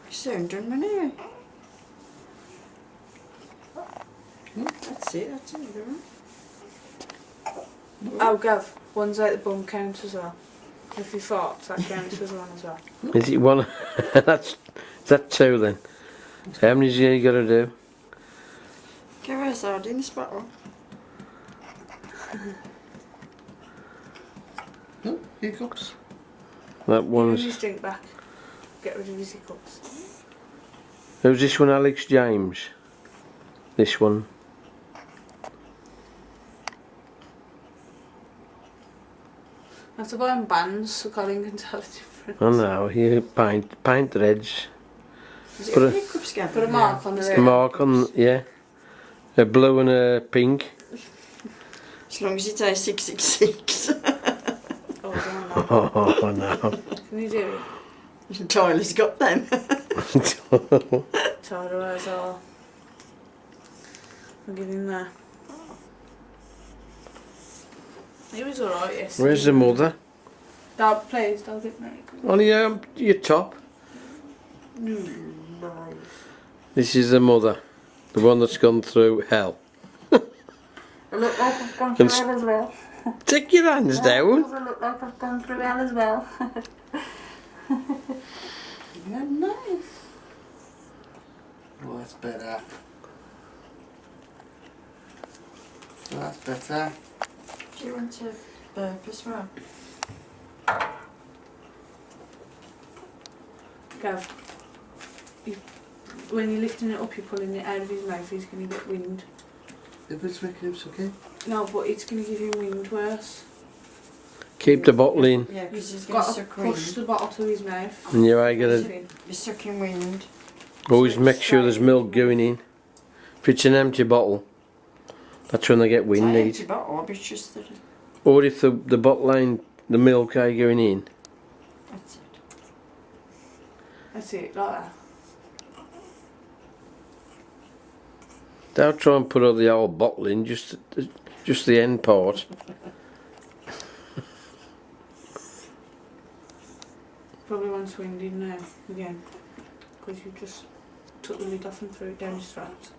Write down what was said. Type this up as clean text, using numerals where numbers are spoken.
Soon done, anyway. That's it, right? Oh, Gav, one's out the bum count as well. If you fart, that counts as one as well. Is it one? Is that two then? So how many do you got to do? Give her a sardines bottle. No, hiccups. That Give him one's. his drink back. Get rid of his hiccups. Who's this one? Alex James. This one. I have to buy him bands so Colin can tell the difference. I know. You paint the edge. Is it Put a a- hiccups scan? Put a mark on the A rim. mark on, yeah. A blue and a pink. As long as it says 666. Oh, I don't know. Oh no. Can you do it? Tyler's got them. Tyler wears all. I'll give him that. He was alright yesterday. Where's the mother? Dad, please, don't get married. On your top. This is the mother. The one that's gone through hell. I look like I've gone through hell as well. Take your hands down. I look like I've gone through hell as well. Yeah, nice. Oh, that's better. Oh, that's better. Do you want to burp as well? Gav, when you're lifting it up, you're pulling it out of his mouth, he's going to get wind. If it's making him sucky. No, but it's going to give him wind worse. Keep the bottle in. Yeah, because he's He's going to got to suck push the wind. bottle to his mouth. And you are gonna He's sucking wind. always make sure there's milk going in. If it's an empty bottle, that's when they get It's an wind. empty bottle, but it's just that Or if the bottle ain't the milk are going in. that's it. That's it, like that. They'll try and put all the whole bottle in, just the end part. Probably wants wind in now, again. Because you just took the lid off and threw it down his throat.